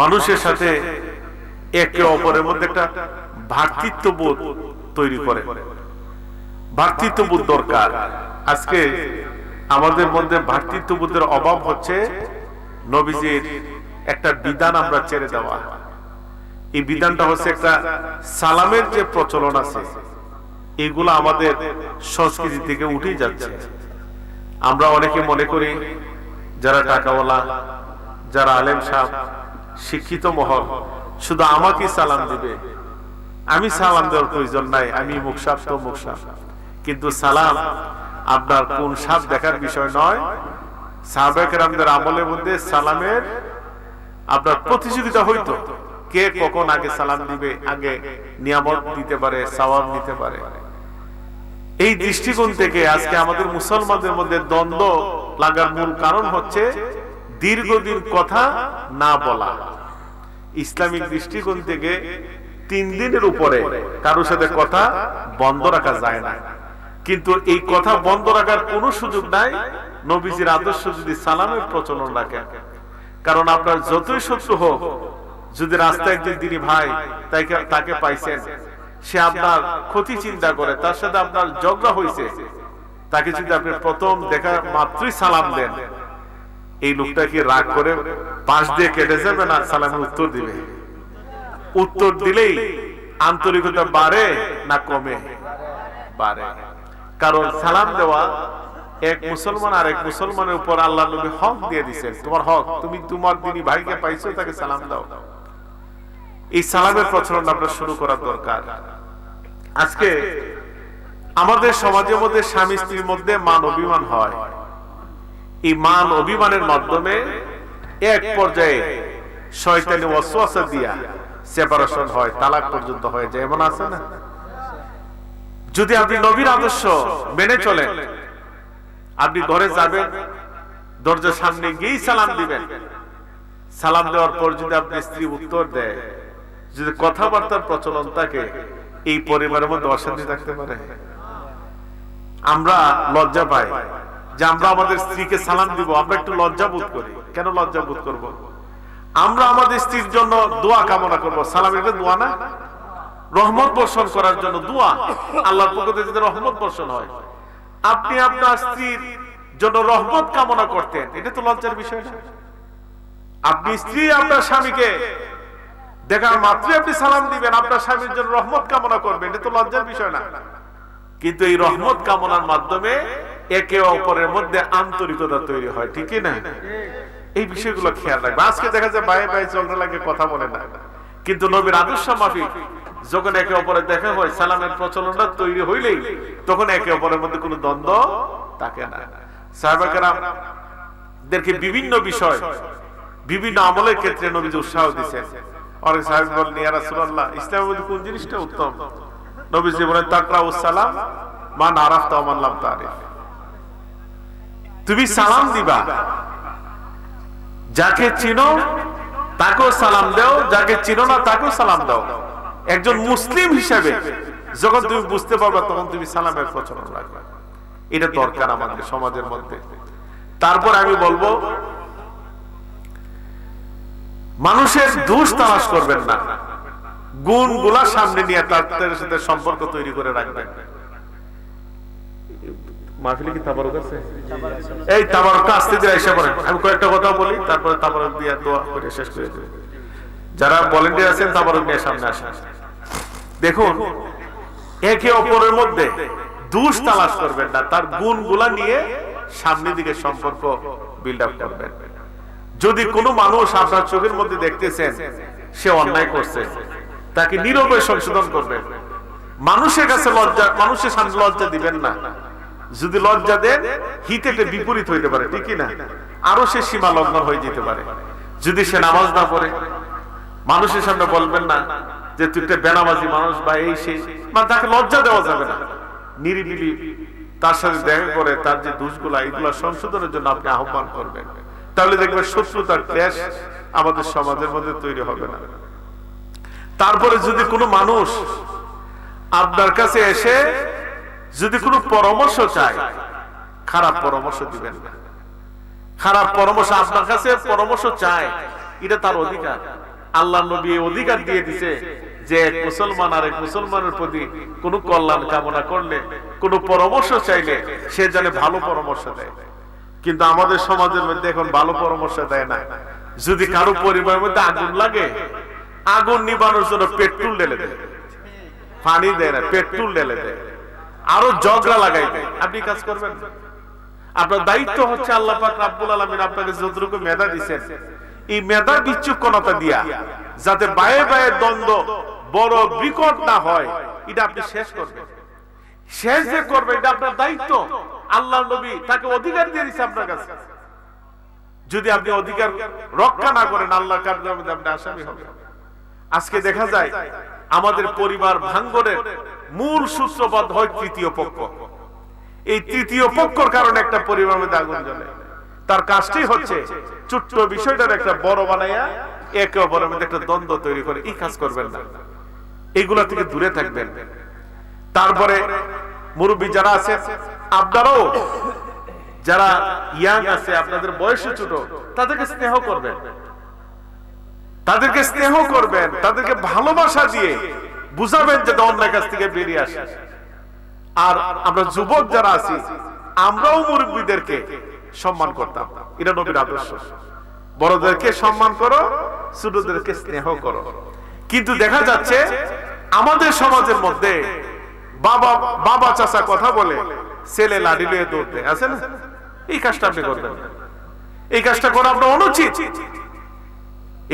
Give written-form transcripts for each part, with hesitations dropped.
মানুষের সাথে একে অপরের মধ্যে একটা ভ্রাতৃত্ববোধ তৈরি করে। ভ্রাতৃত্ববোধ দরকার। আজকে আমাদের মধ্যে ভ্রাতৃত্ববোধের অভাব হচ্ছে নবীজির একটা বিধান আমরা ছেড়ে দেওয়া। এই বিধানটা হচ্ছে একটা সালামের যে প্রচলন আছে, এগুলো আমাদের সংস্কৃতি থেকে উঠে যাচ্ছে। আমরা অনেকে মনে করি যারা টাকাওয়ালা, যারা আলেম সাহেব, শিক্ষিত মহল, শুধু আমাকে সালাম দিবে, আমি সালাম দেওয়ার প্রয়োজন নাই, আমি মুখ সাফ তো মুখ সাফ। কিন্তু সালাম আপনার কোন সাফ দেখার বিষয় নয়। সাহাবায়ে কেরামদের আমলের মধ্যে সালামের আপনার প্রতিযোগিতা হইতো, কে কখন আগে সালাম দিবে, আগে নিয়ামত দিতে পারে, সওয়াব দিতে পারে। এই দৃষ্টিকোণ থেকে আজকে আমাদের মুসলমানদের মধ্যে দ্বন্দ্ব লাগার মূল কারণ হচ্ছে দীর্ঘদিন কথা না বলা। ইসলামিক দৃষ্টিকোণ থেকে 3 দিনের উপরে কারোর সাথে কথা বন্ধ রাখা যায় না। কিন্তু এই কথা বন্ধ রাখার কোনো সুযোগ নাই নবীজির আদর্শ যদি সালামের প্রচলন রাখেন। কারণ আপনার যতই শত্রু হোক, যদি রাস্তায় একজন দিনী ভাই তাকে পাইছেন, সে আপনার ক্ষতি চিন্তা করে, তার সাথে আপনার ঝগড়া হয়েছে, তাকে যদি আপনি প্রথম দেখা মাত্রই সালাম দেন, এই লোকটা কি রাগ করে পাশ দিয়ে কেটে যাবে না সালামের উত্তর দিবে? উত্তর দিলেই আন্তরিকতা বাড়ে না কমে? বাড়ে। কারণ সালাম দেওয়া এক মুসলমান আর এক মুসলমানের উপর আল্লাহ নবী হক দিয়ে দিয়েছেন। তোমার হক, তুমি তোমার দিনী ভাইকে পাইছো, তাকে সালাম দাও। এই সালামের প্রচলন আমরা শুরু করার দরকার। আজকে আমাদের সমাজের মধ্যে স্বামী স্ত্রীর মধ্যে মান অভিমান হয়। এই মান অভিমানের মাধ্যমে এক পর্যায়ে শয়তানি ওয়াসওয়াসা দিয়া সেপারেশন হয়, তালাক পর্যন্ত হয়ে যায়। এমন আছে না? যদি আপনি নবীর আদর্শ মেনে চলেন, আপনি ঘরে যাবেন, দরজার সামনে গিয়েই সালাম দিবেন। সালাম দেওয়ার পর যদি আপনি স্ত্রী উত্তর দেয়, যদি কথাবার্তার প্রচলন থাকে, এই পরিবারের মধ্যে অশান্তি থাকতে পারে? আমরা লজ্জা পাই যে আমরা আমাদের স্ত্রীকে সালাম দিব, আমরা একটু লজ্জা বোধ করি। কেন লজ্জা বোধ করব? আমরা আমাদের স্ত্রীর জন্য দোয়া কামনা করব। সালাম এটা দোয়া না? রহমত বর্ষণ করার জন্য দোয়া, আল্লাহর পক্ষ থেকে যদি রহমত বর্ষণ হয়, আপনি আপনার স্ত্রীর জন্য রহমত কামনা করতেন, এটা তো লজ্জার বিষয় না? আপনি স্ত্রী আপনার স্বামীকে দেখার মাত্রই আপনি সালাম দিবেন, আপনার স্বামীর জন্য রহমত কামনা করবেন, এটা তো লজ্জার বিষয় না? কিন্তু এই রহমত কামনার মাধ্যমে একে অপরের মধ্যে আন্তরিকতা তৈরি হয়, ঠিক না? এই বিষয়গুলো খেয়াল রাখবে। আজকে দেখা যায় ভাই ভাই ঝগড়া লাগে, কথা বলে না। কিন্তু নবীর আদর্শ মাফিক যখন একে অপরের দেখা হয়, সালামের প্রচলনটা তৈরি হইলেই তখন একে অপরের মধ্যে কোনো দ্বন্দ্ব থাকে না। সাহাবায়ে কেরামদেরকে বিভিন্ন বিষয়, বিভিন্ন আমলের ক্ষেত্রে নবী উৎসাহ দিয়েছেন। অনেক সাহাবী বলেন, ইয়া রাসূলুল্লাহ, ইসলামের মধ্যে কোন জিনিসটা উত্তম? নবীজি বলেন, তাকরাউস সালাম মান আরাফতা ওয়া মান লাম তারিফ। তুমি সালাম দিবা, যাকে চিনো তাকেও সালাম দাও, যাকে চিনো না তাকেও সালাম দাও। একজন মুসলিম হিসেবে যখন তুমি বুঝতে পারবা, তখন তুমি সালামের প্রচলন রাখবে। এটা দরকার আমাদের সমাজের মধ্যে। তারপর আমি বলবো, মানুষের দোষ তালাশ করবেন না, গুণগুলা সামনে নিয়ে তাদের সাথে সম্পর্ক তৈরি করে রাখবেন। মাহফিলে কি তাবারুক আছে? এই তাবারুকটা আস্তে ধীরে এসে পড়েন। আমি কয়েকটা কথা বলি, তারপরে তাবারুক দিয়ে দোয়া করে শেষ করে দেব। যারা ভলান্টিয়ার আছেন তাবারুক নিয়ে সামনে আসেন। দেখুন, একে অপরের মধ্যে দোষ তালাশ করবেন না, তার গুণগুলা নিয়ে সামনের দিকে সম্পর্ক বিল্ড আপ করবেন। যদি কোনো মানুষ আপনার চোখের মধ্যে দেখতেছেন সে অন্যায় করছে, তাকে নীরবে সংশোধন করবেন। মানুষের কাছে লজ্জা, মানুষের সামনে লজ্জা দিবেন না। যদি লজ্জা দেন, হিতে বিপরীত হইতে পারে, ঠিক না? আরো সে সীমা লঙ্ঘন হয়ে যেতে পারে। যদি সে নামাজ না পড়ে, মানুষের সামনে বলবেন না যে তুই একটা বেনামাজি মানুষ বা এই সেই, মানে তাকে লজ্জা দেওয়া যাবে না। নিরিবিলি তার সাথে দেখা করে তার যে দোষগুলা, এগুলা সংশোধনের জন্য আপনি আহ্বান করবেন। তাহলে দেখবেন শত্রুতার ক্লেশ আমাদের সমাজের মধ্যে তৈরি হবে না। তারপরে যদি কোনো মানুষ আপনার কাছে এসে যদি কোনো পরামর্শ চায়, খারাপ পরামর্শ দিবেন না। খারাপ পরামর্শ আপনার কাছে পরামর্শ চায়, এটা তার অধিকার। আল্লাহ নবী অধিকার দিয়ে দিছে যে এক মুসলমান আর এক মুসলমানের প্রতি কোন কল্যাণ কামনা করলে, কোন পরামর্শ চাইলে সে জানে ভালো পরামর্শ দেয়। কিন্তু আমাদের সমাজের মধ্যে এখন ভালো পরামর্শ দেয় না। যদি কারো পরিবারের মধ্যে আগুন লাগে, আগুন নিবানোর জন্য পেট্রোল ঢেলে দেয়, পানি দেয় না, পেট্রোল ঢেলে দেয়, আরো ঝগড়া লাগাই দেয়। আপনি কাজ করবেন না। আপনার দায়িত্ব হচ্ছে আল্লাহ পাক রব্বুল আলামিন আপনাকে যতটুকু মেধা দিয়েছেন, এই মেধার বিচক্ষণতা দিয়া যাতে বায়ে বায়ে দ্বন্দ্ব বড় বিকট না হয়, এটা আপনি শেষ করবেন। শেষ যে করবে এটা আপনার দায়িত্ব। আল্লাহ নবী তাকে অধিকার দিয়ে দিয়েছে আপনার কাছে। যদি আপনি অধিকার রক্ষা না করেন, আল্লাহ কার্যের মধ্যে আপনি আসামি হবেন। আজকে দেখা যায় আমাদের পরিবার ভাঙ্গনের মূল সূত্রপাত হয় তৃতীয় পক্ষ। এই তৃতীয় পক্ষর কারণে একটা পরিবারের মধ্যে আগুন জ্বলে। তার কাজটি হচ্ছে ছোট্ট বিষয়টার একটা বড় বানাইয়া একে অপরের মধ্যে একটা দ্বন্দ্ব তৈরি করে। এই কাজ করবেন না, এইগুলা থেকে দূরে থাকবেন। তারপরে মুরব্বী যারা আছে, আপনারাও যারা ইয়াং আছে, আপনাদের বয়সে ছোট, তাদেরকে স্নেহ করবেন, তাদেরকে স্নেহ করবেন, তাদেরকে ভালোবাসা দিয়ে বুঝাবেন যাতে অন্যায় কাছ থেকে বেরিয়ে আসে। আর আমরা যুবক যারা আছি, আমরাও মুরব্বীদেরকে সম্মান করতাম। এটা নবীর আদর্শ। বড়দেরকে সম্মান করো, ছোটদেরকে স্নেহ করো। কিন্তু দেখা যাচ্ছে আমাদের সমাজের মধ্যে বাবা বাবা চাচা কথা বলে, ছেলে লাঠি নিয়ে দৌড় দেয়, আছে না? এই কাজটা আপনি করবেন না। এই কাজটা করা আপনার অনুচিত।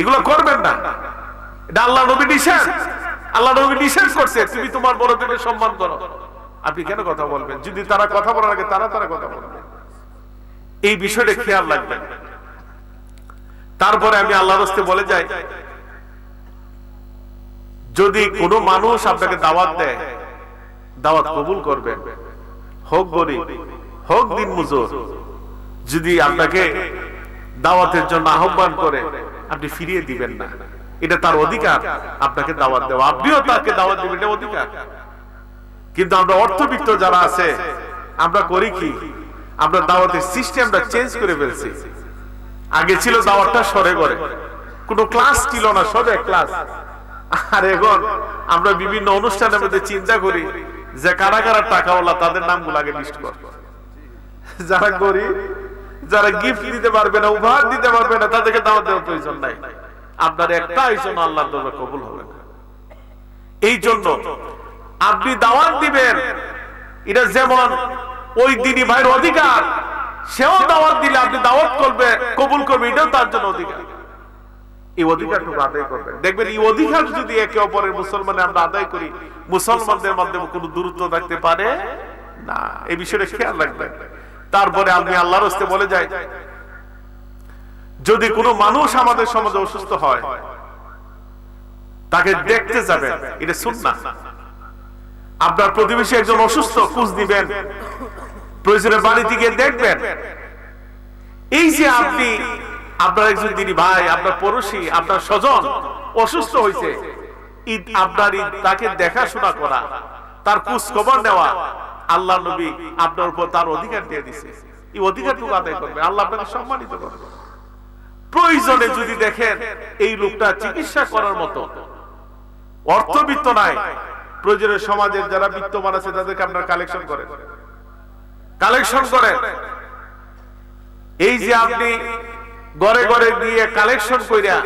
এগুলো করবেন না। এটা আল্লাহ নবী নিষেধ। আল্লাহ নবী নিষেধ করছে তুমি তোমার বড়দেরকে সম্মান করো। আপনি কেন কথা বলবেন? যদি তারা কথা বলার আগে তারা কথা বলবে। এই বিষয়টা খেয়াল রাখবেন। তারপরে আমি আল্লাহর রাস্তে বলে যাই, যদি কোনো মানুষ আপনাকে দাওয়াত দেয়, দাওয়াত কবুল করবেন। হোক গরিব, হোক দিনমজুর, যদি আপনাকে দাওয়াতের জন্য আহ্বান করে, আপনি ফিরিয়ে দিবেন না। এটা তার অধিকার আপনাকে দাওয়াত দেওয়া, আপনিও তাকে দাওয়াত দিবেন, এটা অধিকার। কিন্তু আমরা অর্থবিত্ত যারা আছে, আমরা করি কি, আমরা দাওয়াতের সিস্টেমটা চেঞ্জ করে ফেলছি। আগে ছিল দাওয়াতটা সরে করে, কোনো ক্লাস ছিল না, সবে ক্লাস। আর এখন আমরা বিভিন্ন অনুষ্ঠানের মধ্যে চিন্তা করি যে কারা কারা টাকাওয়ালা, তাদের নামগুলো আগে লিস্ট কর। যারা গরিব, যারা গিফট দিতে পারবে না, উপহার দিতে পারবে না, তাদেরকে দাওয়াত দেওয়ার প্রয়োজন নাই। আপনার একটা আয়োজন আল্লাহর দরবারে কবুল হবে না। এই জন্য আপনি দাওয়াত দিবেন, এটা যেমন ওই দিনী ভাইয়ের অধিকার, সেও দাওয়াত দিলে আপনি দাওয়াত করবে, কবুল করবে, এটাও তার জন্য অধিকার। এই অধিকারটুকু আদায় করবেন। দেখবেন এই অধিকার যদি একে অপরের মুসলমানে আমরা আদায় করি, মুসলমানদের মাধ্যমে কোনো দূরত্ব থাকতে পারে না। এই বিষয়টা খেয়াল রাখবেন। তারপরে আমি আল্লাহর রাস্তে বলে যাই, যদি কোনো মানুষ আমাদের সমাজে অসুস্থ হয়, তাকে দেখতে যাবেন, এটা সুন্নাহ। আপনার প্রতিবেশী একজন অসুস্থ, খোঁজ দিবেন, প্রয়োজনে বাড়িতে গিয়ে দেখবেন। এই যে আপনি, আপনার একজন দিনী ভাই, আপনার পড়োশী, আপনার স্বজন অসুস্থ হয়েছে, আপনার তাকে দেখাশোনা করা, তার খোঁজ খবর নেওয়া, আল্লাহ নবী আপনার উপর তার অধিকার দিয়ে দিয়েছে। এই অধিকারটুকু আদায় করবে, আল্লাহ আপনাকে সম্মানিত করবে। প্রয়োজনে যদি দেখেন এই লোকটা চিকিৎসা করার মতো অর্থবিত্ত নাই, প্রয়োজনে সমাজের যারা বিত্তমান আছে তাদেরকে আপনার কালেকশন করেন। এই যে আপনি ঘরে ঘরে গিয়ে কালেকশন কইরা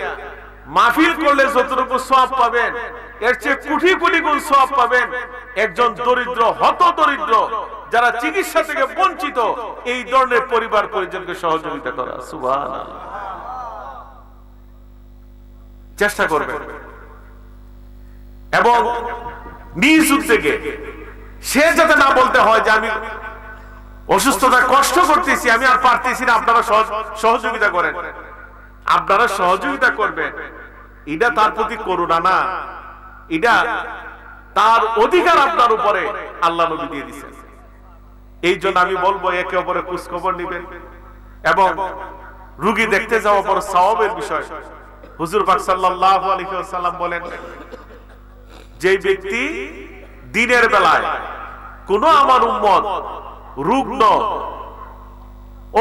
মাহফিল করলে যতটুকু সওয়াব পাবেন, এর চেয়ে কোটি কোটি গুণ সওয়াব পাবেন একজন দরিদ্র, হত দরিদ্র, যারা চিকিৎসা থেকে বঞ্চিত, এই ধরনের পরিবার পরিজনকে সহযোগিতা করা। সুবহানাল্লাহ। চেষ্টা করবেন এবং নিজ উদ্যোগে, সে যাতে না বলতে হয় যে আমি অসুস্থতা কষ্ট করতেছি, আমি আর পারতেছি না, আপনারা সহযোগিতা করেন। আপনারা সহযোগিতা করবেন, এটা তার প্রতি করুণা না, এটা তার অধিকার আপনার উপরে আল্লাহ নবী দিয়ে দিয়েছেন। এই জন্য আমি বলবো একে অপরের খোঁজ খবর নেবেন এবং রোগী দেখতে যাওয়া বড় সওয়াবের বিষয়। হুজুর পাক সাল্লাল্লাহু আলাইহি ওয়াসাল্লাম বলেন, যে ব্যক্তি দিনের বেলায় কোন আমার উম্মত রুগ্ন,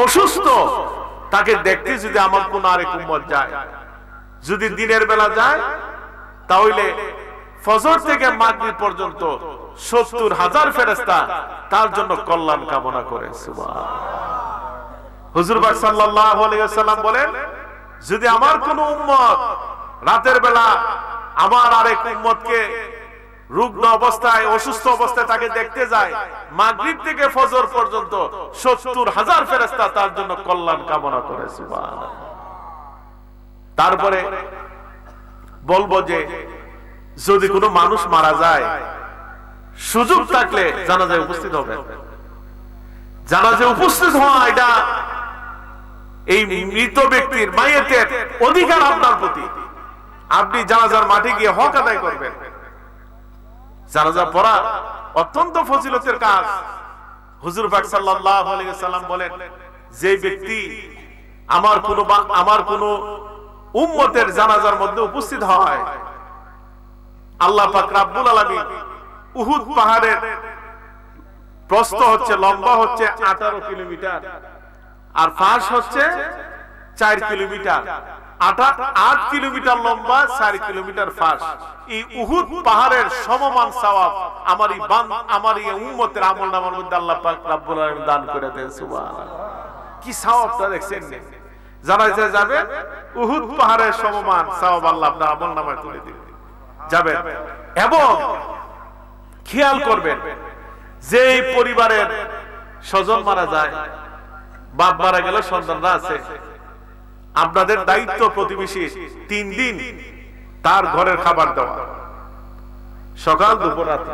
অসুস্থ, তাকে দেখতে যদি আমার কোন আরেক উম্মত যায়, যদি দিনের বেলা যায় তাহলে ফজর থেকে মাগরিব পর্যন্ত ৭০,০০০ ফেরেশতা তার জন্য কল্যাণ কামনা করে। সুবহানাল্লাহ। হুজুর পাক সাল্লাল্লাহু আলাইহি ওয়াসাল্লাম বলেন, যদি আমার কোন উম্মত রাতের বেলা আমার আরেক উম্মতকে রুগ্ন অবস্থায় অসুস্থ অবস্থায় তাকে দেখতে যায়, মাগরিব থেকে ফজর পর্যন্ত ৭০,০০০ ফেরেশতা তার জন্য কল্যাণ কামনা করে। সুবহানাল্লাহ। তারপরে বলবো যে যদি কোনো মানুষ মারা যায়, সুযোগ থাকলে জানাজায় উপস্থিত হবে। জানাজায় উপস্থিত হওয়া এটা এই মৃত ব্যক্তির মাইয়েতের অধিকার আপনার প্রতি। আপনি জানাজার মাঠে গিয়ে হক আদায় করবেন। জানাজা পড়া অত্যন্ত ফজিলতের কাজ। হুজুর পাক সাল্লাল্লাহু আলাইহি ওয়াসাল্লাম বলেন, যে ব্যক্তি আমার কোন উম্মতের জানাজার মধ্যে উপস্থিত হয়, আল্লাহ পাক রব্বুল আলামিন উহুদ পাহাড়ের প্রস্থ হচ্ছে, লম্বা হচ্ছে 18 কিলোমিটার আর ফাঁস হচ্ছে 4 কিলোমিটার। 8 কিলোমিটার লম্বা, 4 কিলোমিটার ফাঁস। এই উহুদ পাহাড়ের সমমান সওয়াব আমার এই উম্মতের আমলনামার মধ্যে আল্লাহ পাক রব্বুল আলামিন দান করে দেন। সুবহানাল্লাহ। কি সওয়াবটা দেখছেন? জানাজা যাবে, উহুদ পাহাড়ের সমমান সওয়াব আল্লাহ আপনার আমলনামায় তুলে দিবেন। যাবেন এবং খেয়াল করবেন যে পরিবারের স্বজন মারা যায়, বাপ মারা গেল, সন্তানরা আছে, আপনাদের দায়িত্ব প্রতিবেশী 3 দিন তার ঘরের খাবার দেওয়া, সকাল দুপুর রাত্র,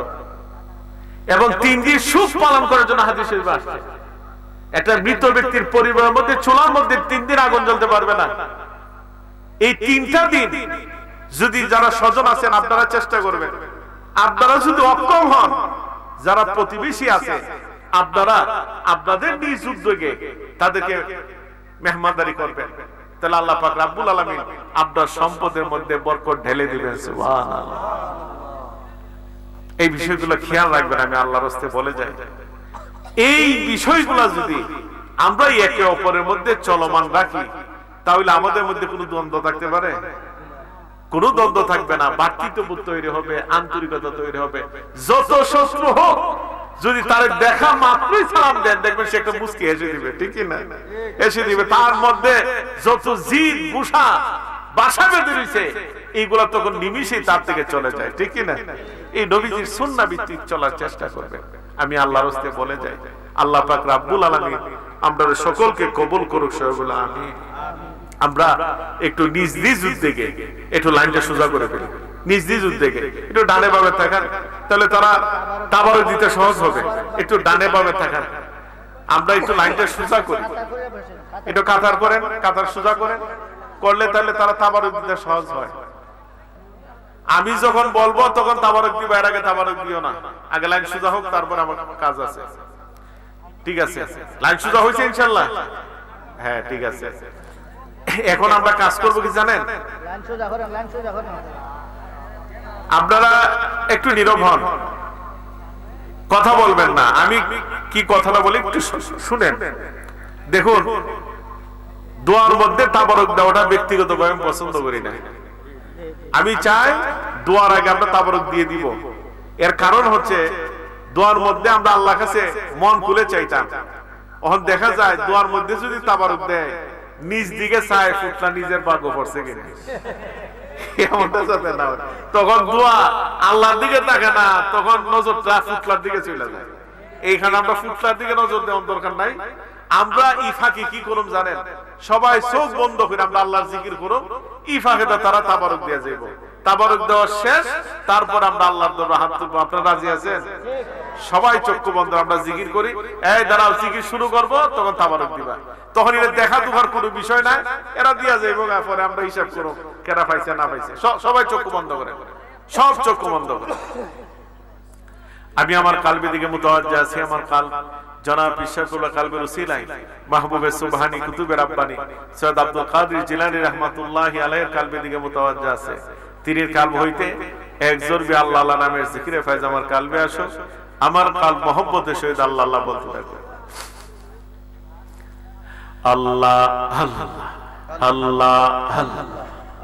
এবং 3 দিন সুখ পালন করার জন্য হাদিস শরীফে আসছে। একটা মৃত ব্যক্তির পরিবারের মধ্যে চুলার মধ্যে 3 দিন আগুন জ্বলতে পারবে না। এই 3টা দিন যদি যারা স্বজন আছেন আপনারা চেষ্টা করবেন। আপনারা যদি অক্ষম হন, যারা প্রতিবেশী আছে আপনারা আপনাদের নিজ উদ্যোগে তাদেরকে মেহমানদারি করবেন, তাহলে আল্লাহ পাক রব্বুল আলামিন আপনার সম্পদের মধ্যে বরকত ঢেলে দিবেন। সুবহানাল্লাহ। এই বিষয়গুলো খেয়াল রাখবেন। আমি আল্লাহর রাস্তায় বলে যাই, এই বিষয়গুলো যদি আমরা একে অপরের মধ্যে চলমান রাখি, তাহলে আমাদের মধ্যে কোনো দ্বন্দ্ব থাকতে পারে? কোনো দ্বন্দ্ব থাকবে না। ভ্রাতৃত্ববোধ তৈরি হবে, আন্তরিকতা তৈরি হবে। যত শত্রু হোক, যদি তার দেখা মাত্রই সালাম দেন, দেখবেন সে একটা মুস্কি হেসে দিবে, ঠিক না? হেসে দিবে। তার মধ্যে যত জিদ গুসা বাসা বেঁধে রয়েছে, এইগুলা তখন নিমিষেই তার থেকে চলে যায়, ঠিক না? এই নবীজির সুন্নাহ ভিত্তিক চলার চেষ্টা করবে। আমি আল্লাহর রাস্তায় বলে যাই, আল্লাহ পাক রব্বুল আলামিন আমাদের সকলকে কবুল করুক। সবাই বলে আমিন। আমরা একটু নিজ নিজ উদ্যোগে একটু লাইনটা সোজা করে ফেলি। নিজ নিজ উদ্যোগে একটু ডানে বামে তাকান, তাহলে তারা তাবারুক দিতে সহজ হবে। একটু ডানে বামে তাকান, আমরা একটু লাইনটা সোজা করি। একটু কাতার করেন, কাতার সোজা করেন, করলে তাহলে তারা তাবারুক দিতে সহজ হয়। আমি যখন বলবো তখন তাবারুক দিবা, এর আগে তাবারুক দিও না। আগে লাইন সোজা হোক, তারপর আমার কাজ আছে। ঠিক আছে? লাইন সোজা হয়েছে ইনশাআল্লাহ? হ্যাঁ, ঠিক আছে। এখন আমরা কাজ করবো কি জানেন? আপনারা একটু নীরব হন, কথা বলবেন না। আমি কি কথাটা বলি একটু শুনেন। দেখুন, দোয়ার মধ্যে তাবারুক দেওয়াটা ব্যক্তিগতভাবে আমি পছন্দ করি না। আমি চাই দোয়ার আগে আমরা তাবারুক দিয়ে দিব। এর কারণ হচ্ছে, দোয়ার মধ্যে আমরা আল্লাহর কাছে মন খুলে চাইতাম। এখন দেখা যায় দোয়ার মধ্যে যদি তাবারুক দেয়, নিজ দিকে চায় ফুটলা নিজের ভাগ্য পড়ছে কিনা, তখন দোয়া আল্লাহর দিকে থাকে না, তখন নজরটা ফুটলার দিকে চলে যায়। এইখানে আমরা ফুটলার দিকে নজর দেওয়ার দরকার নাই। আমরা ইফাকে কি করুম জানেন? সবাই চোখ বন্ধ করে আমরা আল্লাহর জিকির করুম। ইফাকে তারা তাবারুক দিয়ে যাইব। তাবারুক দেওয়া শেষ, তারপর আমরা আল্লাহর দরবারে হাত তুলব। আপনারা রাজি আছেন? সবাই চক্ষু বন্ধ, আমরা জিকির করি। এই দাঁড়াও, জিকির শুরু করব, তখন তাবারুক দিবা। তখন এর দেখা দুখার কোনো বিষয় নাই, এরা দিয়া যাইব। পরে আমরা হিসাব করব কেরা পাইছে না পাইছে। সবাই চক্ষু বন্ধ করে, সব চক্ষু বন্ধ করে। আমি আমার কালবের দিকে মুতাওয়াজ্জা আছি। আমার কাল জনাব ইশাকুল্লাহ কালবের উসিলায় মাহবুবে সুবহানী কুতুবে রাব্বানী সৈয়দ আব্দুল কাদের জিলানী রাহমাতুল্লাহি আলাইহির কালবের দিকে মুতাওয়াজ্জা আছে। তিনির কালব হইতে এক জরবে আল্লাহ আল্লাহ নামের জিকিরে ফায়জ আমার কালবে আসো। আমার কালব মহব্বতের সহিত আল্লাহ আল্লাহ বলতে থাকো। আল্লাহ আল্লাহ আল্লাহ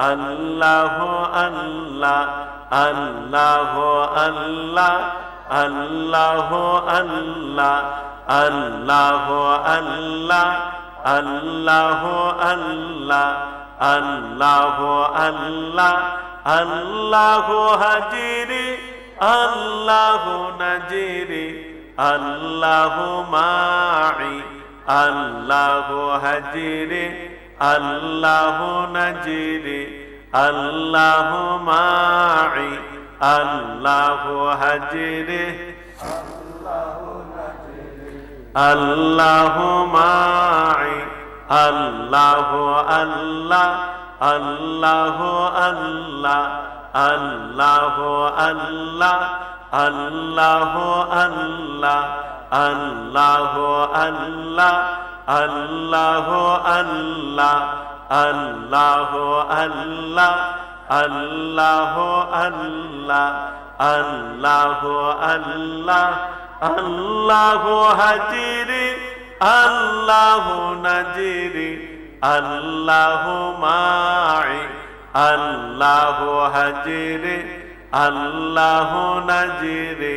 আল্লাহ আল্লাহ আল্লাহ আল্লাহ আল্লাহ আল্লাহ আল্লাহ আল্লাহ আল্লাহ আল্লাহ আল্লাহ আল্লাহ আল্লাহ হাজিরি আল্লাহ নাজিরি আল্লাহ মাই আল্লাহ হাজিরি আল্লাহ নাজিরি আল্লাহ মাই আল্লাহ হাজিরি আল্লাহ মাই আল্লাহ আল্লাহ আল্লাহ আল্লাহ আল্লাহ আল্লাহ আল্লাহ আল্লাহ আল্লাহ আল্লাহ আল্লাহ আল্লাহ আল্লাহ আল্লাহ আল্লাহ আল্লাহ আল্লাহ আল্লাহ আল্লাহ হাজিরি আল্লাহ নাজিরি আল্লাহ মাই আল্লাহ হাজিরি আল্লাহ নাজিরি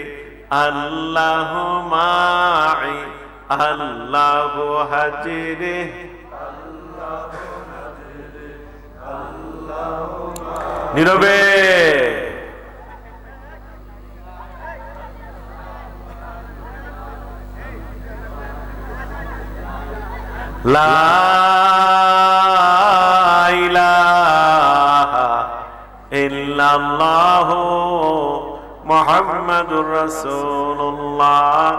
আল্লাহ মাই আল্লাহ হাজিরি নীরবে লা ইলাহা ইল্লাল্লাহু মুহাম্মাদুর রাসূলুল্লাহ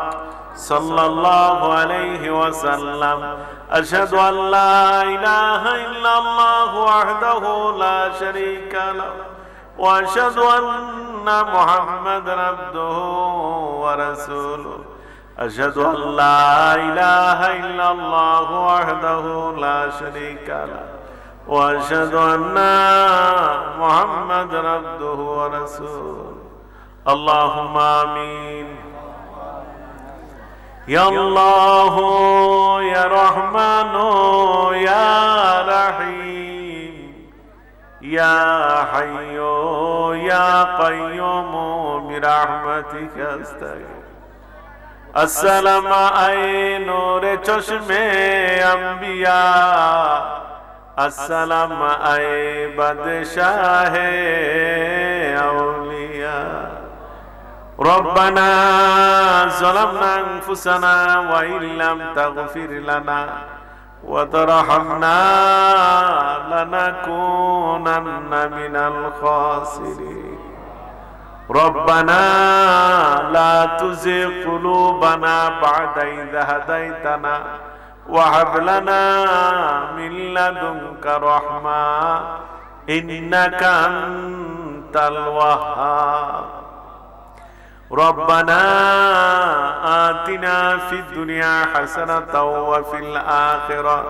সাল্লাল্লাহু আলাইহি ওয়াসাল্লাম আশহাদু আল লা ইলাহা ইল্লাল্লাহু ওয়াহদাহু লা শারীকা লাহু ওয়া আশহাদু আন্না মুহাম্মাদান আবদুহু ওয়া রাসূলুহু أشهد أن لا إله إلا الله وحده لا شريك له وأشهد أن محمدا عبده ورسوله اللهم آمين يا الله يا رحمن يا رحيم يا حي يا قيوم برحمتك أستغيث السلام آئے نور چشمے انبیاء السلام آئے بادشاہ اولیاء ربنا ظلمنا انفسنا وإن لم تغفر لنا وترحمنا لنكونن من الخاسرين ربنا لا تزغ قلوبنا بعد إذ هديتنا وهب لنا من لدنك رحمة إنك أنت الوهاب ربنا آتنا في الدنيا حسنة وفي الآخرة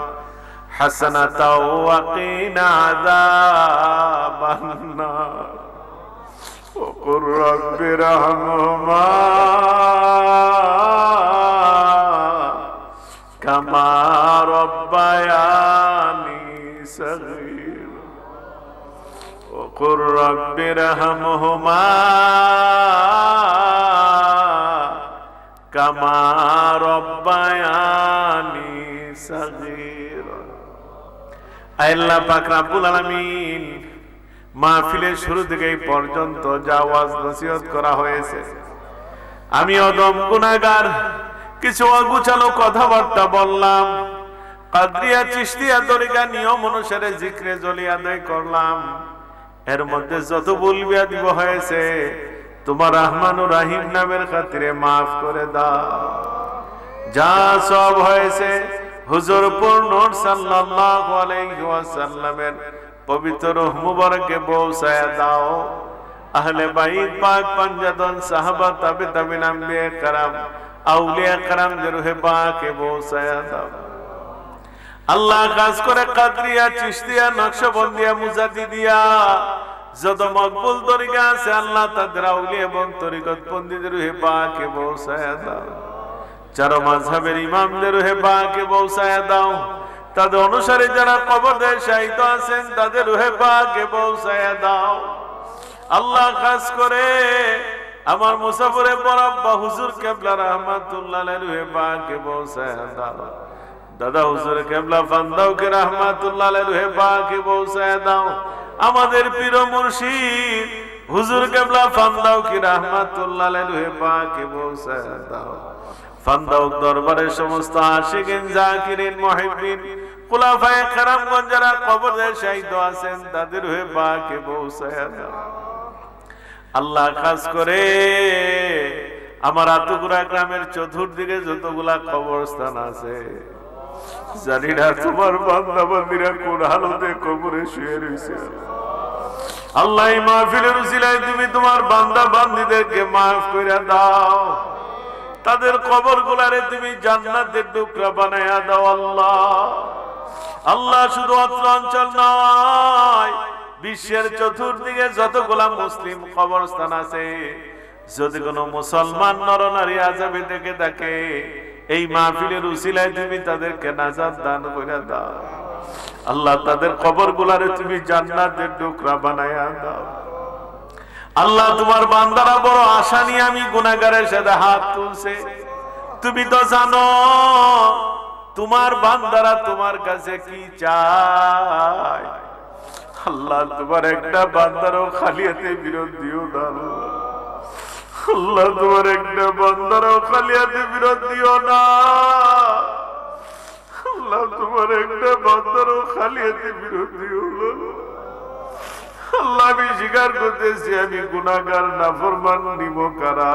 حسنة وقنا عذاب النار وقل رب ارحمهما كما ربياني صغيرا وقل رب ارحمهما كما ربياني صغيرا اے اللہ پاک رب العالمین মাহফিলের শুরু থেকে এই পর্যন্ত যা ওয়াজ নসিহত করা হয়েছে আমি অদম গুনাহগার কিছু অগুছালো কথাবার্তা বললাম কাদরিয়া চিশতিয়া তরিকা নিয়ম অনুসারে জিকরে জলি আদায় করলাম এর মধ্যে যত ভুল বিয়াদবি হয়েছে তোমার রহমানুর রহিম নামের খাতিরে maaf করে দাও যা সব হয়েছে হুজুরপুর নূর সাল্লাল্লাহু আলাইহি ওয়াসাল্লামের পবিত্র রূহ মুবারকে পৌঁছায়া দাও আহলে বাইত পাক পাঁচজন সাহাবা তাবে তাবিন আম্বিয়া کرام আউলিয়া کرام দের রূহে পাকে পৌঁছায়া দাও আল্লাহ খাস করে কাদরিয়া চিশতিয়া নকশবন্দিয়া মুজাদ্দিদিয়া যত মকবুল তরিকা আছে আল্লাহ তাদের আউলিয়া এবং তরিকত পন্ডিতদের রূহে পাকে পৌঁছায়া দাও চার মাযহাবের ইমামদের রূহে পাকে পৌঁছায়া দাও তাদের অনুসারে যারা কবরে শায়িত আছেন তাদের রূহে পাকে পৌঁছায়া দাও আল্লাহ। খাস করে আমার মুসাফিরে বরাব্বা হুজুর কেবলা রাহমাতুল্লাহ আলাইহি রূহে পাকে পৌঁছায়া দাও। দাদা হুজুর কেবলা ফান্দাউকে রাহমাতুল্লাহ আলাইহি রূহে পাকে পৌঁছায়া দাও। আমাদের পীর মুর্শিদ হুজুর কেবলা ফান্দাউকে রাহমাতুল্লাহ আলাইহি রূহে পাকে পৌঁছায়া দাও। ফান্দাউক দরবারের সমস্ত আশিকিন জাকিরিন মুহিব্বিন খুলাফায়ে কেরামগণ যারা কবরে শায়িত আছেন তাদের রূহে পাকে পৌঁছায়া দাও আল্লাহ। খাস করে আমার আতুকুরা গ্রামের চতুর্দিকে যতগুলা কবরস্থান আছে জানি না তোমার বান্দা বান্দীরা কোন হালতে কবরে শুয়ে রয়েছে। আল্লাহ এই মাহফিলের উসিলায় তুমি তোমার বান্দা বান্দীদেরকে মাফ করে দাও, তাদের কবরগুলারে তুমি জান্নাতের টুকরা বানায়া দাও আল্লাহ। আল্লাহ শুধু অত্র অঞ্চল নয়, বিশ্বের চতুর্দিকে যতগুলা মুসলিম কবরস্থান আছে, যদি কোনো মুসলমান নরনারী আযাবে থেকে থাকে এই মাহফিলের উসিলায় তুমি তাদেরকে নাজাত দান করে দাও আল্লাহ। তাদের কবরগুলারে তুমি জান্নাতের টুকরা বানায়া দাও আল্লাহ। তোমার বান্দারা বড় আশা নিয়ে আমি গুনাহগারের সাথে হাত তুলছে, তুমি তো জানো তোমার বান্দারা তোমার কাছে কি চায়। আল্লাহ তোমার একটা বান্দারও খালি হাতে বিরত দিও না আল্লাহ। তোমার একটা বান্দারও খালি হাতে বিরত দিও না আল্লাহ। তোমার একটা বান্দারও খালি হাতে বিরত দিও না আল্লাহ। আমি স্বীকার করতেছি আমি গুনাহগার, নাফরমান, নিমকারা,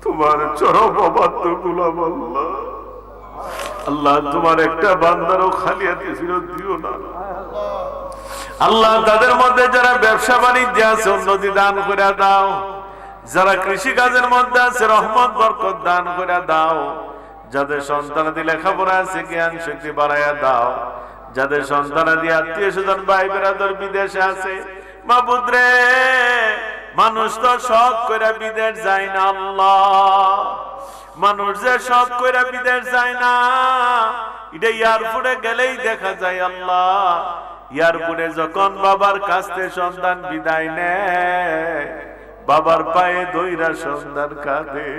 তোমার চরম অবাধ্য গোলাম আল্লাহ। আল্লাহ তোমার একটা বান্দারও খালি হাতে ফিরত দিও না আল্লাহ। তাদের মধ্যে যারা ব্যবসা বাণিজ্য আছে উন্নতি দান করে দাও, যারা কৃষি কাজের মধ্যে আছে রহমত বরকত দান করে দাও, যাদের সন্তানাদি লেখাপড়া আছে জ্ঞান শক্তি বাড়াইয়া দাও, যাদের সন্তানাদি আত্মীয় স্বজন ভাই বেরাদর বিদেশে আছে মাবুদ রে, মানুষ তো শখ করে বিদেশ যায় না আল্লাহ। মানুষ যে শখ করে বিদেশ যায় না, এটা এয়ারপোর্টে গেলেই দেখা যায় আল্লাহ। এয়ারপোর্টে যখন বাবার কাছ থেকে সন্তান বিদায় নেয়, বাবার পায়ে দইরা সন্তান কাঁদে,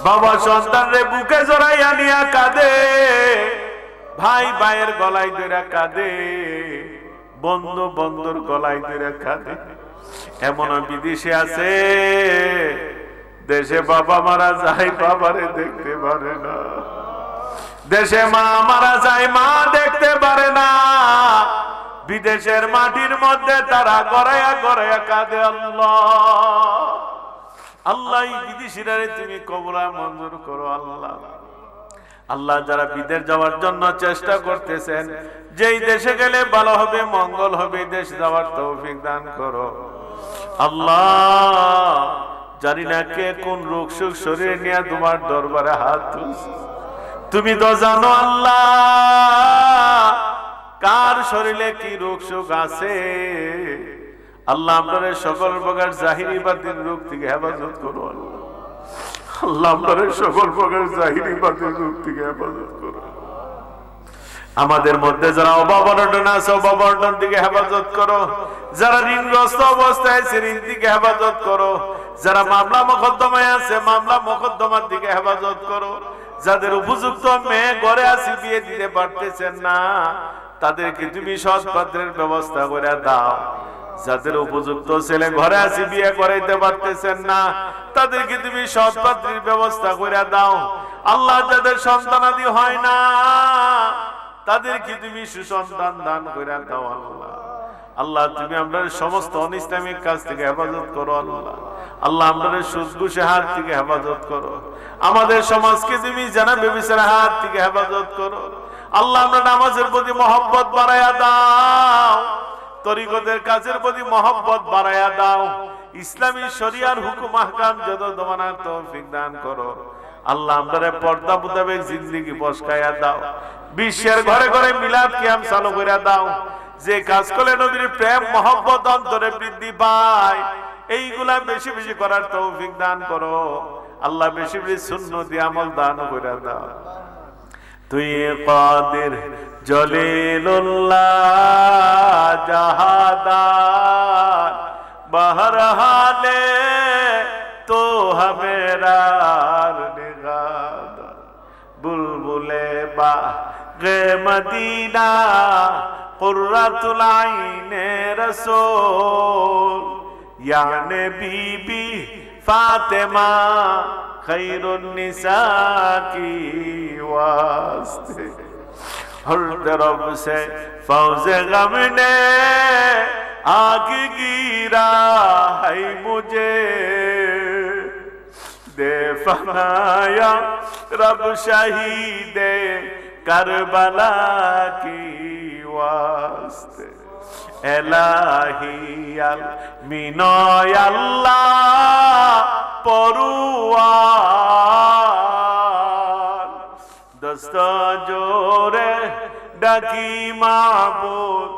বাবা সন্তান রে বুকে জড়াইয়া নিয়া কাঁদে, ভাই ভাইয়ের গলায় ধরে কাঁদে, বন্ধু বন্ধুর গলায় ধরে কাঁদে। এমন বিদেশে আছে দেশে বাবা মারা যায় বাবারে দেখতে পারে না, দেশে মা মারা যায় মা দেখতে পারে না, বিদেশের মাটির মধ্যে তারা গড়াইয়া গড়াইয়া কাঁদে আল্লাহ। আল্লাহ বিদেশিরা তুমি কবুল মঞ্জুর করো আল্লাহ। আল্লাহ যারা বিদেশ যাওয়ার জন্য চেষ্টা করতেছেন, যেই দেশে গেলে ভালো হবে মঙ্গল হবে, দেশ যাওয়ার তৌফিক দান করো আল্লাহ। জানি না কে কোন রোগ সুখ শরীরে নিয়ে তোমার দরবারে হাত তুলছে, তুমি তো জানো আল্লাহ কার শরীরে কি রোগ সুখ আছে। আল্লাহ আপনাদের সকল প্রকার জাহিরি বাতিল রোগ থেকে হেফাজত করো আল্লাহ। আল্লাহ আপনাদের সকল প্রকার জাহিরি বাতিল রোগ থেকে হেফাজত করো। আমাদের মধ্যে যারা অভাব অনটন আছে অভাব অনটন থেকে হেফাজত করো, যারা ঋণগ্রস্ত অবস্থায় আছে ঋণ থেকে হেফাজত করো, যারা মামলা মোকদ্দমায় আছে মামলা মোকদ্দমার দিকে হেফাজত করো, যাদের উপযুক্ত মেয়ে ঘরে আছে বিয়ে দিতে পারতেছেন না তাদেরকে তুমি সৎ পাত্রের ব্যবস্থা করে দাও, যাদের উপযুক্ত ছেলে ঘরে আছে বিয়ে করাইতে পারতেছেন না তাদেরকে তুমি সৎ পাত্রের ব্যবস্থা করে দাও আল্লাহ। যাদের সন্তানাদি হয় না তাদেরকে তুমি সুসন্তান দান করে দাও আল্লাহ। আল্লাহ তুমি আমাদের সমস্ত অনিসলামিক কাজ থেকে হেফাজত করো আল্লাহ। আল্লাহ আমাদের সুদ ঘুষের হাত থেকে হেফাজত করো, আমাদের সমাজকে তুমি জানা ব্যভিচারের হাত থেকে হেফাজত করো আল্লাহ। আমরা নামাজের প্রতি মহব্বত বাড়াইয়া দাও, তরিকতের কাজের প্রতি মহব্বত বাড়াইয়া দাও, ইসলামী শরিয়ার হুকুম আহকাম যত দমানার তৌফিক দান করো আল্লাহ। আমাদের পর্দা মোতাবেক জিন্দেগি বসকায়া দাও, বিশ্বের ঘরে ঘরে মিলাদ কিয়াম চালু করে দাও, যে কাজ করলে নবীর প্রেম মহব্বত অন্তরে বৃদ্ধি পায় এইগুলা বেশি বেশি করার তৌফিক দান করো আল্লাহ। বেশি বেশি সুন্নতি আমল দান করে দাও। তুই কাদির জলিলুল্লাহ জাহাদার বহরহালে তো হমেরার নিগাদার বুলবুলে বাগে মদিনা কুররাতুল আইনে রাসূল ইয়া নবী ফাতেমা खैरुन निसा की वास्ते हर तरफ से फौज़े गम ने आग गिरा है मुझे दे फनाया रब शहीदे करबला की वास्ते एलाही अल मीनो अल्लाह পরুয়ার দস্ত জোরে ডাকি মাবুদ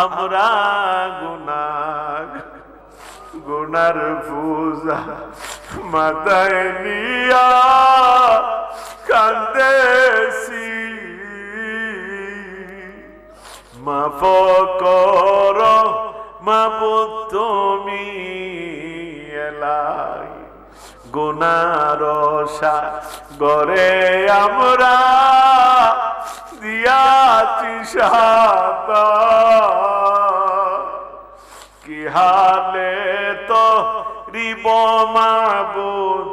আমরা গুনার পূজা মাথায় নিয়া কান্দেছি মাফ করো মাবুদ তুমি এলাই গুনার সাগরে আমরা দিয়াছি সাঁতার কি হালে তো রিব মাবুদ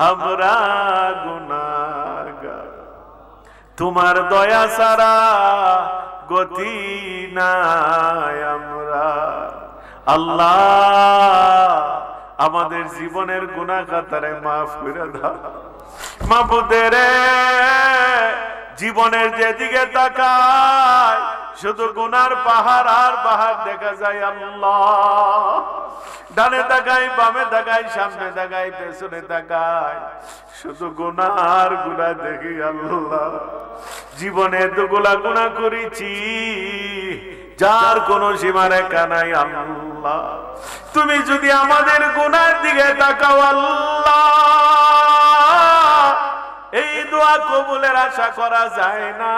আমরা গুনাহগার তোমার দয়া ছাড়া গতি নাই আমরা আল্লাহ আমাদের জীবনের গুনাহ খাতারে মাফ করে দাও মাবুদের জীবনের যেদিকে তাকায় শুধু গুনার পাহাড় আর পাহাড় দেখা যায় আল্লাহ ডানে তাকাই বামে তাকাই সামনে তাকাই পেছনে তাকাই শুধু গুনাহ আর গুনাহ দেখি আল্লাহ জীবনে এতগুলা গুনাহ করেছি যার কোনো সীমারেখা নাই আল্লাহ তুমি যদি আমাদের গুনাহের দিকে তাকাও আল্লাহ এই দোয়া কবুলের আশা করা যায় না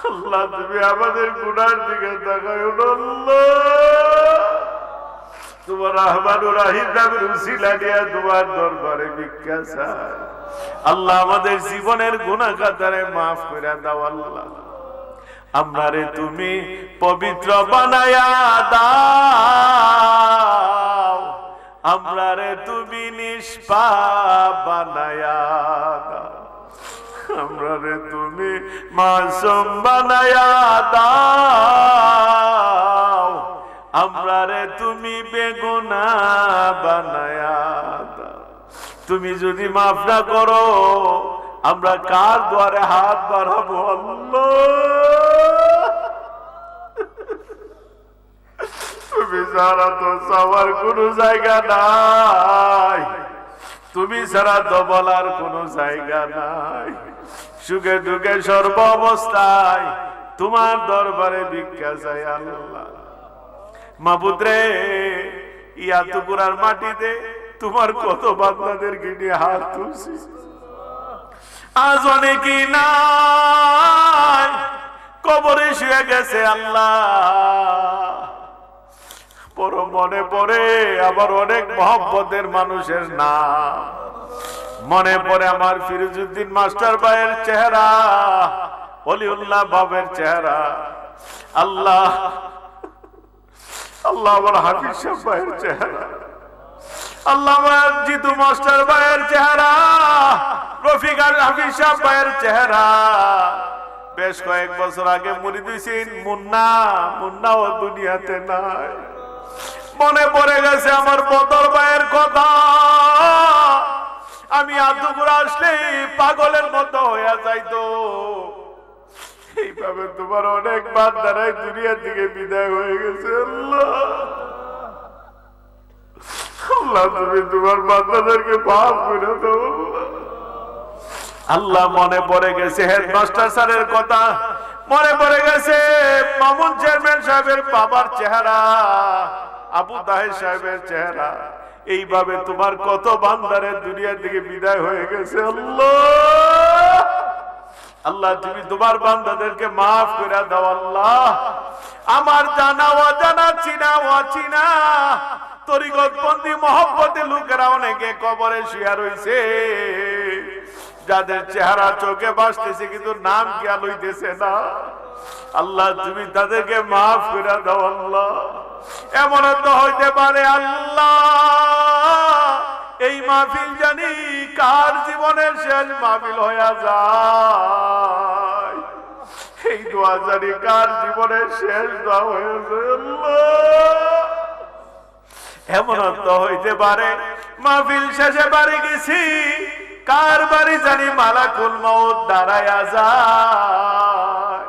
আল্লাহ তুমি আমাদের গুনাহের দিকে তাকাও আল্লাহ তোমার রহমানুর রহিম নামের উসিলা নিয়ে তোমার দরবারে ভিক্ষা চাই আল্লাহ আমাদের জীবনের গুনাহ খাতারে মাফ করে দাও আল্লাহ আমারে তুমি পবিত্র বানায়া দাও আমরারে তুমি নিষ্পাপ বানায়া দাও আমরারে তুমি মাসুম বানায়া দাও আমরারে তুমি বেগুনাহ বানায়া দাও তুমি যদি মাফ না করো আমরা কার দ্বারে হাত বাড়াবো আল্লাহ তুমি ছাড়া তো সবার কোনো জায়গা নাই তুমি ছাড়া তো বলার কোনো জায়গা নাই সুখে দুঃখে সর্ব অবস্থায় তোমার দরবারে ভিক্ষা চাই আল্লাহ মাবুদ রে ইয়া টুকুরার মাটিতে তোমার কত বান্দাদের নিয়ে হাত তুলছি আজ অনেকই নাই কবরে শুয়ে গেছে আল্লাহ পর মনে পড়ে আবার অনেক মহব্বতের মানুষের নাম মনে পড়ে আমার ফিরোজউদ্দিন মাস্টার ভাইয়ের চেহারা ওলিউল্লাহ বাবের চেহারা আল্লাহ আল্লাহ আমার হাফিজ সাহেব ভাইয়ের চেহারা আল্লাহ আমার জিতু মাস্টার ভাইয়ের চেহারা রফিক আর হাফিজ সাহেব ভাইয়ের চেহারা বেশ কয়েক বছর আগে মুরিদ হইছেন মুন্নাও দুনিয়াতে নাই মনে পড়ে গেছে আমার বদর ভাইয়ের কথা আমি আদুপুর আসলে পাগলের মতো হয়ে যাইতো এইভাবে তোমার অনেক বান্দারাই দুনিয়া থেকে বিদায় হয়ে গেছে আল্লাহ আল্লাহ তুমি তোমার বান্দাদেরকে মাফ করে দাও আল্লাহ মনে পড়ে গেছে হেডমাস্টার স্যারের কথা মনে পড়ে গেছে মামুন চেয়ারম্যান সাহেবের বাবার চেহারা আবু তাহের সাহেবের চেহারা এইভাবে তোমার কত বান্দারের দুনিয়া থেকে বিদায় হয়ে গেছে আল্লাহ আল্লাহ তুমি তোমার বান্দাদেরকে মাফ করে দাও আল্লাহ। আমার জানা অজানা চিনা অচিনা তরিকতপন্থী মহব্বতে লোকেরা অনেকে কবরে শুয়ে রইছে, যাদের চেহারা চোখে ভাসতেছে কিন্তু নাম খেয়াল হইতেছে না। আল্লাহ তুমি তাদেরকে মাফ করে দাও আল্লাহ। এমন তো হইতে পারে আল্লাহ এই মাহফিল জানি কার জীবনের শেষ মাহফিল হইয়া যায়, এই দোয়া জানি কার জীবনের শেষ দোয়া হয়ে যায় আল্লাহ। এমন তো হইতে পারে মাহফিল শেষে বাড়ি গেছি, কার বাড়ি জানি মালাকুল মউত দাঁড়ায়া যায়,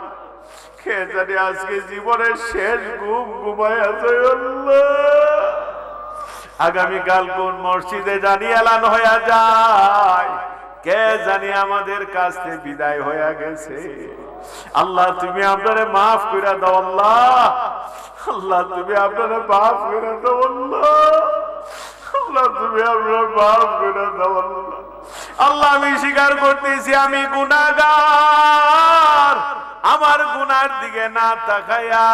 কে জানি আজকে জীবনের শেষ ঘুম ঘুমায়া যায় আল্লাহ। আগামীকাল কোন মসজিদে জানি এলান হইয়া যায়, কে জানি আমাদের কাছ থেকে বিদায় হইয়া গেছে। আল্লাহ তুমি আপনারে মাফ করে দাও আল্লাহ। আল্লাহ তুমি আপনারে মাফ করে দাও আল্লাহ। আল্লাহ তুমি আপনারে মাফ করে দাও আল্লাহ। আল্লাহ আমি স্বীকার করতেছি আমি গুনাহগার, আমার গুনার দিকে না তাকায়া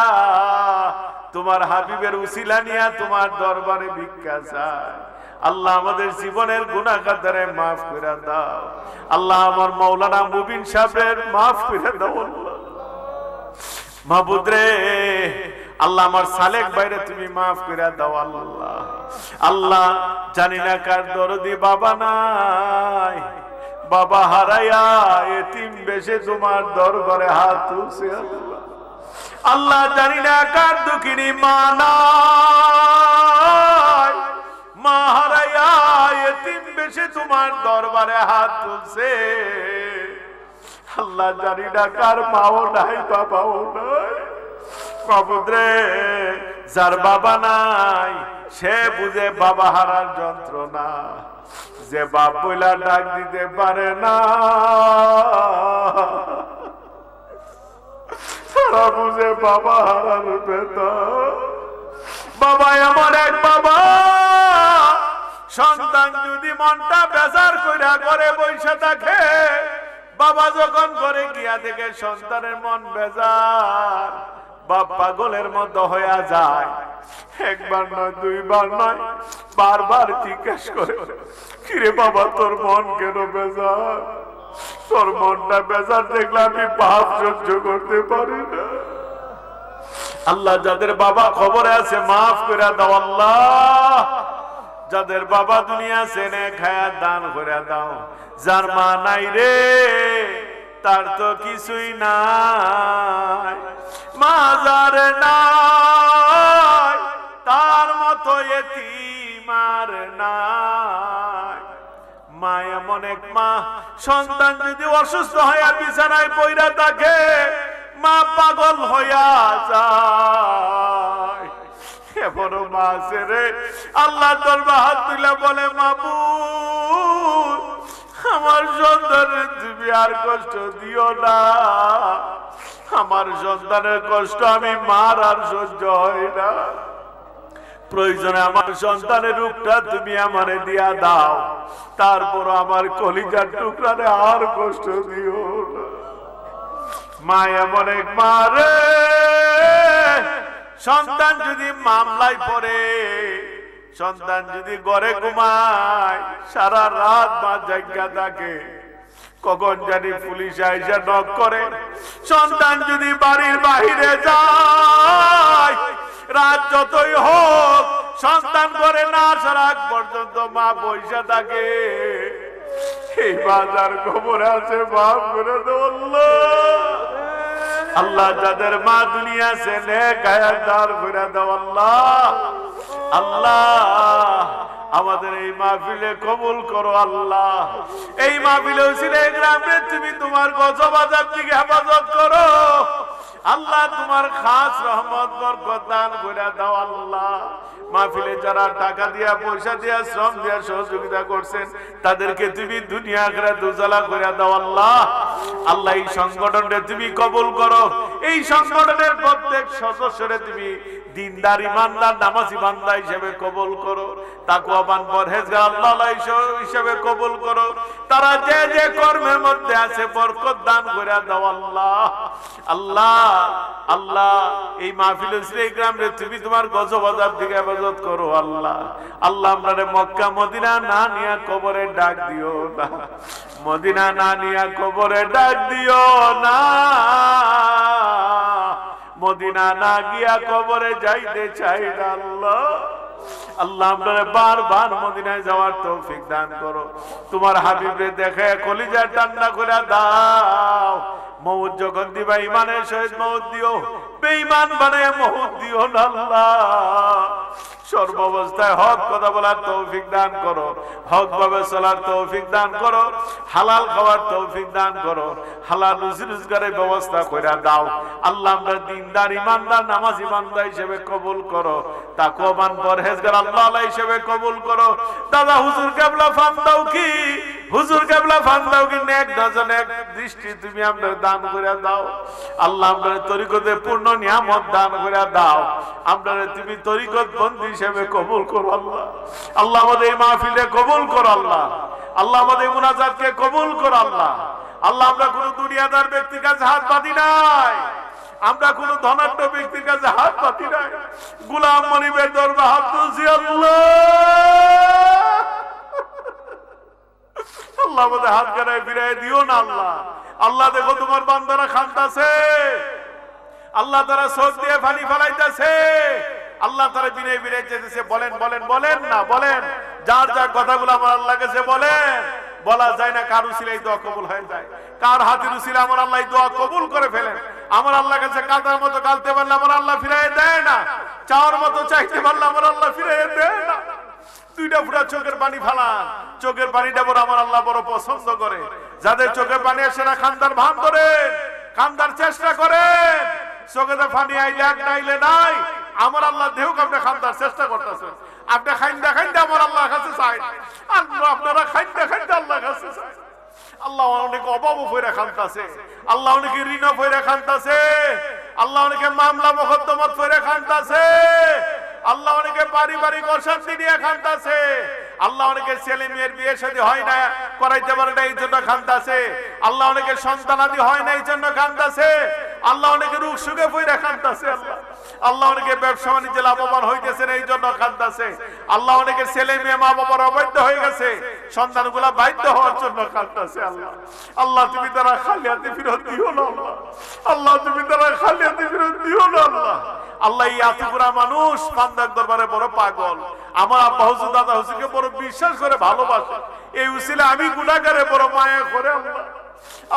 তোমার হাবিবের উসিলা নিয়া তোমার দরবারে ভিক্ষা চাই। আল্লাহ আমাদের জীবনের গুনাহ খাতারে মাফ করে দাও আল্লাহ। আমার মাওলানা মুবিন সাহেবের মাফ করে দাও আল্লাহ। মাহবুব রে আল্লাহ আমার সালেক ভাইরে তুমি মাফ করে দাও আল্লাহ। আল্লাহ জানি না কার দরদি বাবা নাই, বাবা হারাইয়া এতিম বেশে তোমার দরবারে হাত তুলছে আল্লাহ। আল্লাহ জানি না কার দুঃখিনী মা নাই, মা হারাইয়া এতিম বেশে তোমার দরবারে হাত তুলছে আল্লাহ। জানি না কার মাও নাই বাবাও নাই। মাহবুব রে যার বাবা নাই সে বুঝে বাবা হারার যন্ত্রণা, যে বাপ বইলা ডাক দিতে পারে না তারা বুঝে বাবা হারার বেদনা। বাবা এমন এক বাবা, সন্তান যদি মনটা বেজার কইরা করে বইসা থাকে, বাবা যখন করে গিয়া দেখে সন্তানের মন বেজার, বাপ পাগলের মতো হইয়া যায়। একবার নয় দুইবার নয় বারবার জিজ্ঞেস করে, কিরে বাবা তোর মন কেন বেজার? তোর মনটা বেজার দেখলে আমি পাপ সহ্য করতে পারি না। আল্লাহ যাদের বাবা খবরে আছে মাফ করে দাও আল্লাহ। যাদের বাবা দুনিয়া সেনে খায়া দান করে দাও। যার মা নাই রে তার তো কিছুই নাই, মা যার নাই তার মতো এতিম আর নাই। মা এমন এক মা, সন্তান যদি অসুস্থ হইয়া বিছানায় পইরা থাকে মা পাগল হইয়া যায়। এমন মা আছে রে আল্লাহ দরবারে হাত তুলে বলে মাবুদ আমার সন্তানের তুমি আর কষ্ট দিও না, আমার সন্তানের কষ্ট আমি মার আর সহ্য হয় না। প্রয়োজনে আমার সন্তানের রূপটা তুমি আমারে দিয়া দাও, তারপর আমার কলিজার টুকরারে আর কষ্ট দিও না। মা এমন এক মা রে, সন্তান যদি মামলায় পড়ে, সন্তান যদি ঘরে ঘুমায়, সারা রাত মা জায়গা থাকে, কখন জানি পুলিশ আইসা নক করে। সন্তান যদি বাড়ির বাহিরে যায়, রাত যতই হোক সন্তান ঘরে না আসার আগ পর্যন্ত মা বইসা থাকে। এই বাজার খবর আছে মাফ করে দাও আল্লাহ। আল্লাহ যাদের মা দুনিয়া সে নেক হায়াত দান করে দাও আল্লাহ। আল্লাহ আমাদের এই মাহফিলে কবুল করো আল্লাহ। এই মাহফিলে উসিলে গ্রামে তুমি তোমার গজব আযাব থেকে হেফাজত করো আল্লাহ। তোমার খাস রহমত বরকত দান করে দাও আল্লাহ। মাহফিলে যারা টাকা দিয়া পয়সা দিয়া শ্রম দিয়া সহযোগিতা করছেন তাদেরকে তুমি দুনিয়া আখিরাত উজালা করে দাও আল্লাহ। আল্লাহ এই সংগঠনকে তুমি কবুল করো, এই সংগঠনের প্রত্যেক সদস্যরে তুমি দিনদার ইমানদার নামাজি বান্দা হিসেবে কবুল করো, তাকওয়াবান পরহেজগার আল্লাহ হিসেবে কবুল করো। তারা যে যে কর্মের মধ্যে আছে বরকত দান করে দাও আল্লাহ। আল্লাহ আল্লাহ এই মাহফিল এই গ্রামে তুমি তোমার গজব আযাব থেকে হেফাজত করো আল্লাহ। আল্লাহ আমারে মক্কা মদিনা না নিয়া কবরে ডাক দিও না, মদিনা না নিয়া কবরে ডাক দিও না, মদিনা না গিয়া কবরে যাইতে চাই না আল্লাহ। আল্লাহ আমাদের বারবার মদিনায় যাওয়ার তৌফিক দান করো। তোমার হাবিবরে দেখে কলিজা ঠান্ডা করে দাও। মউত যখন দিবা ইমানের সহিত মউত দিও, বেঈমান বানায় মউত দিও না আল্লাহ। সর্বাবস্থায় হক কথা বলার তৌফিক দান করো, হক ভাবে চলার তৌফিক দান করো, হালাল খাওয়ার তৌফিক দান করো, হালাল রুজি রোজগারের ব্যবস্থা করে দাও আল্লাহ। আমরা দিনদার ইমানদার নামাজি বান্দা হিসেবে কবুল করো, তাকওয়াবান পরহেজগার আল্লাহ হিসেবে কবুল করো। দাদা হুজুর কেবলা ফান দাও কি, হুজুর কেবলা ফান দাও কি নেক নজর এক দৃষ্টি তুমি আমাদের দান করে দাও আল্লাহ। আমাদের তরিকতে পূর্ণ নিয়ামত দান করে দাও, আমাদের তুমি তরিকত বন্দী হিসেবে কবুল করো আল্লাহ। আল্লাহ আমাদের এই মাহফিলে কবুল করো আল্লাহ। আল্লাহ আমাদের মুনাজাতকে কবুল করো আল্লাহ। আল্লাহ আমরা কোন দুনিয়াদার ব্যক্তির কাছে হাত পাতি নাই, আমরা কোন ধনাঢ্য ব্যক্তির কাছে হাত পাতি নাই, গোলাম মনিবের দরবারে হাত তুলছি আল্লাহ। আল্লাহ আমাদের হাত গাড়ায় ফিরাই দিও না আল্লাহ। আল্লাহ দেখো তোমার বান্দারা খান্তাছে, আল্লাহ তারা চোখ দিয়ে পানি ফেলাইতেছে, আল্লাহ তারা বিনয় বিনয় চেয়েছে। বলেন বলেন বলেন না বলেন, যার যার কথাগুলো আমার আল্লাহ কাছে বলেন। বলা যায় না কার উসিলায় এই দোয়া কবুল হয়ে যায়, কার হাতের উসিলায় আমার আল্লাহ এই দোয়া কবুল করে ফেলেন। আমার আল্লাহ কাছে কাঁদার মতো কাঁদতে পারলে আমার আল্লাহ ফিরাই দেয় না, চাওয়ার মতো চাইতে পারলে আমার আল্লাহ ফিরাই দেয় না। দুইটা ফুটা চোখের পানি ফালান, চোখের পানিটা বড় আমার আল্লাহ বড় পছন্দ করে। যাদের চোখের পানি আসে না খান্দার ভান করেন, খান্দার চেষ্টা করেন। চোখেতে পানি আইলে এক নাইলে নাই, আমার আল্লাহ দেহ আপনি খান্দার চেষ্টা করতেছেন। আপনি খাইন্দা খাইন্দা আমার আল্লাহর কাছে চাই, আপনারা খাইন্দা খাইন্দা আল্লাহর কাছে চাই। আল্লাহ অনেকে অভাব ফইরা খান্তাছে, আল্লাহ অনেকে ঋণ ফইরা খান্তাছে, আল্লাহ অনেকে মামলা মোকদ্দমত ফইরা খান্তাছে, আল্লাহ অনেকে পারিবারিক অশান্তি নিয়ে খান্তাছে, আল্লাহ অনেকে ছেলে মেয়ের বিয়ে শাদী হয় না, করাইতে পারে না এই জন্য খান্তাছে, আল্লাহ অনেকে সন্তানাদি হয় না এই জন্য খান্তাছে, আল্লাহ অনেকে রোগ সুখে পইরা খান্তাছে, আল্লাহ অনেকে ব্যবসা বাণিজ্যে লাভবান হইতেছে এই জন্য খান্তাছে, আল্লাহ অনেকে ছেলে মেয়ে মা বাবার অবাধ্য হয়ে গেছে, সন্তানগুলা বাধ্য হওয়ার জন্য খান্তাছে। আল্লাহ আল্লাহ তুমি তারা খালি হাতে ফেরত দিও না আল্লাহ, আল্লাহ তুমি তারা খালি হাতে ফেরত দিও না আল্লাহ। আল্লাহ এই এতগুলা মানুষ বান্দার দরবারে বড় পাগল, আমার আব্বা হুজুর দাদা হুজুরকে বড় বিশ্বাস করে ভালোবাসে, এই উসিলে আমি গুনাহগারে বড় মায়া করে আল্লাহ।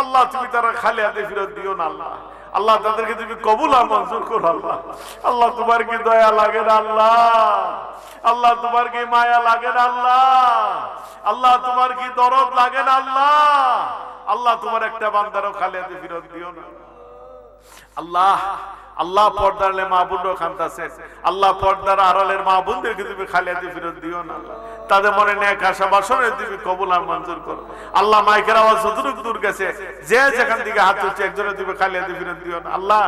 আল্লাহ তুমি তারা খালি হাতে ফেরত দিও না আল্লাহ, আল্লাহ তাদেরকে তুমি কবুল আর মঞ্জুর করো আল্লাহ। আল্লাহ তোমার কি দয়া লাগে না আল্লাহ, আল্লাহ তোমার কি মায়া লাগে না আল্লাহ, আল্লাহ তোমার কি দরদ লাগে না আল্লাহ, আল্লাহ তোমার একটা বান্দারও খালি হাতে ফেরত দিও না আল্লাহ। আল্লাহ পর্দার মা বোনরা খান্তাছে, আল্লাহ পর্দার আড়ালের মা বোনদেরকে তুমি খালি হাতে ফেরত দিও না আল্লাহ, তাদের মনে নেক আশা বাসনে তুমি কবুল আর মঞ্জুর করো আল্লাহ। মাইকের আওয়াজ যতটুকু দূর গেছে, যে যেখান থেকে হাত তুলছে একজনে তুমি খালি হাতে ফেরত দিও না আল্লাহ।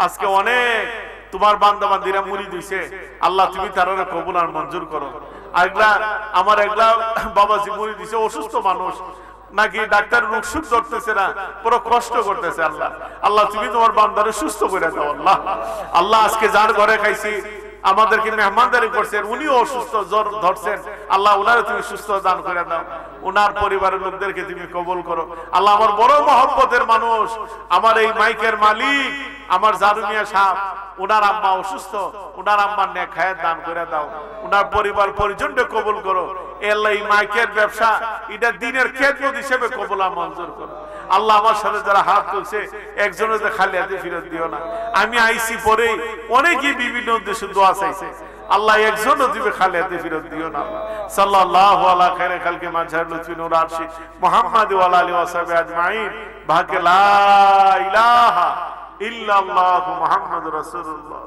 আজকে অনেক তোমার বান্দা বান্দিরা মুরিদ হইছে, আল্লাহ তুমি তারা কবুল আর মঞ্জুর করো। আগলা আমার একলা বাবাজি মুরিদ হইছে, অসুস্থ মানুষ, নাকি ডাক্তার রোগ সুখ ধরতেছে না, বড় কষ্ট করতেছে আল্লাহ। আল্লাহ তুমি তোমার বান্দারে সুস্থ করে দাও আল্লাহ। আল্লাহ আজকে যার ঘরে খাইছি আমাদেরকে মেহমানদারি করছেন, উনিও অসুস্থ জ্বর ধরছেন, আল্লাহ উনারে তুমি সুস্থ দান করে দাও, উনার পরিবারের লোকদেরকে তুমি কবুল করো আল্লাহ। আমার বড় মহব্বতের মানুষ, আমার এই মাইকের মালিক আমার জারুমিয়া সাহেব, উনার আম্মা অসুস্থ, উনার আম্মার নেক হায়াত দান করে দাও, উনার পরিবার পরিজনকে কবুল করো আল্লাহ। এই মাইকের ব্যবসা এটা দিনের খেদমত হিসেবে কবুল আর মঞ্জুর করো আল্লাহ। আমার সাথে যারা হাত তুলছে একজনের খালি হাতে ফেরত দিও না। আমি আইসি পরে অনেকেই বিভিন্ন উদ্দেশ্যে দোয়া চাইছে, আল্লাহ একজনও দিবে খালি হাতে ফেরত দিও না। সাল্লাল্লাহু আলা খায়রি খালকি মাজহার লুতফি নূর আরশি মুহাম্মদ ওয়া আলা আলিহি ওয়া সাহবিহি আজমাইন ভাকে লা ইলাহা ইল্লাল্লাহু মুহাম্মাদুর রাসূলুল্লাহ।